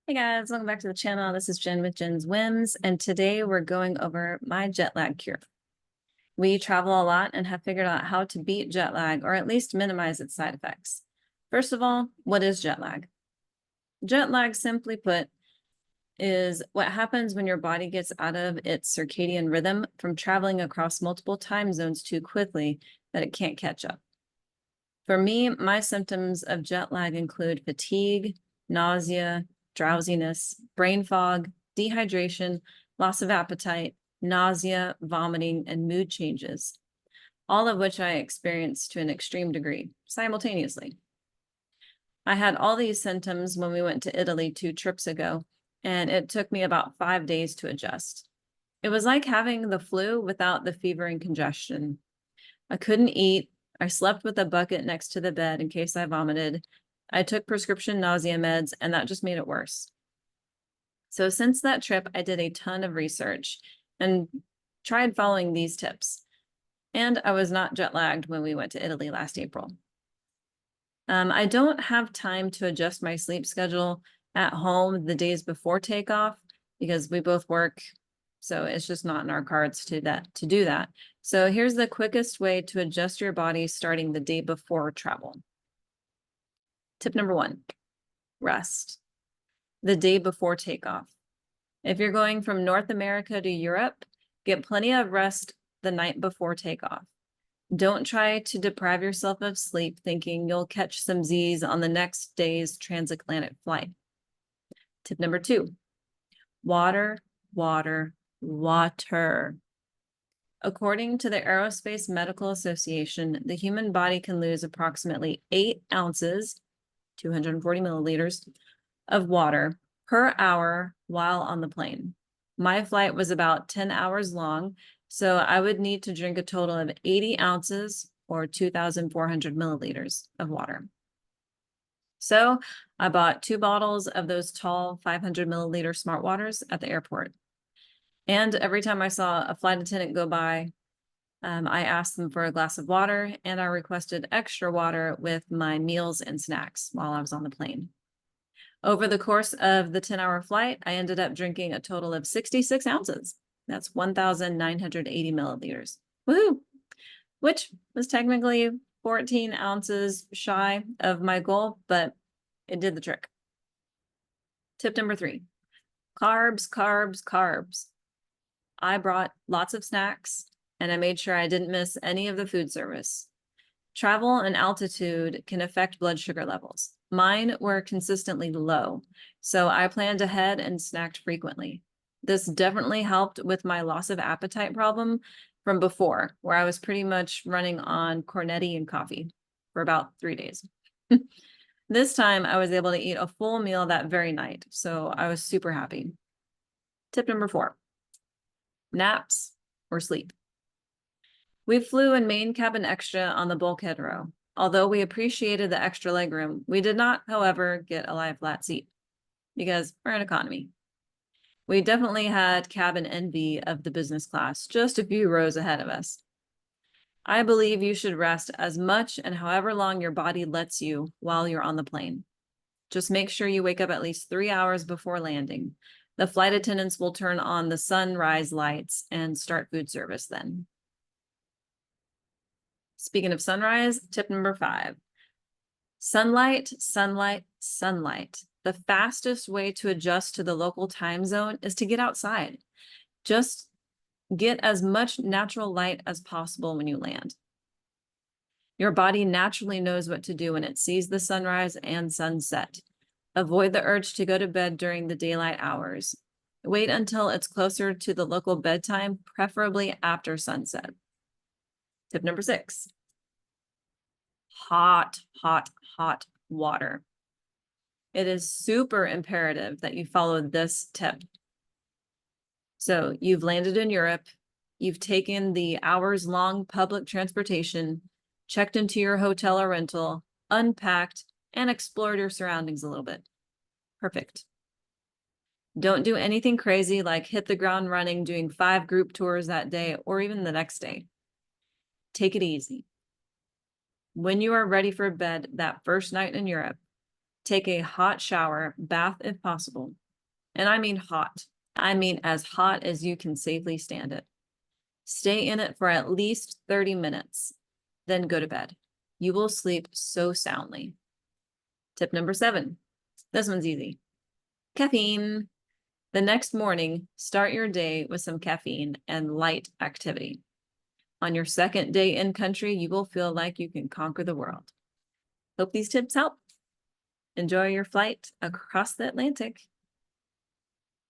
Hey guys, welcome back to the channel. This is Jen with Jen's Whims, and today we're going over my jet lag cure. We travel a lot and have figured out how to beat jet lag, or at least minimize its side effects. First of all, what is jet lag? Jet lag, simply put, is what happens when your body gets out of its circadian rhythm from traveling across multiple time zones too quickly that it can't catch up. For me, my symptoms of jet lag include fatigue, nausea, drowsiness, brain fog, dehydration, loss of appetite, nausea, vomiting, and mood changes, all of which I experienced to an extreme degree simultaneously. I had all these symptoms when we went to Italy 2 trips ago, and it took me about 5 days to adjust. It was like having the flu without the fever and congestion. I couldn't eat. I slept with a bucket next to the bed in case I vomited. I took prescription nausea meds, and that just made it worse. So since that trip, I did a ton of research and tried following these tips. And I was not jet lagged when we went to Italy last April. I don't have time to adjust my sleep schedule at home the days before takeoff because we both work. So it's just not in our cards to do that. So here's the quickest way to adjust your body starting the day before travel. Tip number 1, rest the day before takeoff. If you're going from North America to Europe, get plenty of rest the night before takeoff. Don't try to deprive yourself of sleep thinking you'll catch some Z's on the next day's transatlantic flight. Tip number 2, water, water, water. According to the Aerospace Medical Association, the human body can lose approximately 8 ounces, 240 milliliters, of water per hour while on the plane. My flight was about 10 hours long, so I would need to drink a total of 80 ounces or 2,400 milliliters of water. So I bought 2 bottles of those tall 500 milliliter Smart Waters at the airport. And every time I saw a flight attendant go by, I asked them for a glass of water, and I requested extra water with my meals and snacks while I was on the plane. Over the course of the 10-hour flight, I ended up drinking a total of 66 ounces. That's 1,980 milliliters. Woohoo! Which was technically 14 ounces shy of my goal, but it did the trick. Tip number 3, carbs, carbs, carbs. I brought lots of snacks, and I made sure I didn't miss any of the food service. Travel and altitude can affect blood sugar levels. Mine were consistently low, so I planned ahead and snacked frequently. This definitely helped with my loss of appetite problem from before, where I was pretty much running on Cornetti and coffee for about 3 days. This time I was able to eat a full meal that very night, so I was super happy. Tip number 4, naps or sleep. We flew in main cabin extra on the bulkhead row. Although we appreciated the extra legroom, we did not, however, get a lie flat seat because we're in economy. We definitely had cabin envy of the business class, just a few rows ahead of us. I believe you should rest as much and however long your body lets you while you're on the plane. Just make sure you wake up at least 3 hours before landing. The flight attendants will turn on the sunrise lights and start food service then. Speaking of sunrise, tip number 5, sunlight, sunlight, sunlight. The fastest way to adjust to the local time zone is to get outside. Just get as much natural light as possible when you land. Your body naturally knows what to do when it sees the sunrise and sunset. Avoid the urge to go to bed during the daylight hours. Wait until it's closer to the local bedtime, preferably after sunset. Tip number 6, hot, hot, hot water. It is super imperative that you follow this tip. So you've landed in Europe, you've taken the hours-long public transportation, checked into your hotel or rental, unpacked, and explored your surroundings a little bit. Perfect. Don't do anything crazy like hit the ground running doing 5 group tours that day or even the next day. Take it easy. When you are ready for bed that first night in Europe, Take a hot shower, bath if possible. And I mean hot. I mean as hot as you can safely stand it. Stay in it for at least 30 minutes, then go to bed. You will sleep so soundly. Tip number 7. This one's easy. Caffeine. The next morning, start your day with some caffeine and light activity. On your second day in country, you will feel like you can conquer the world. Hope these tips help. Enjoy your flight across the Atlantic.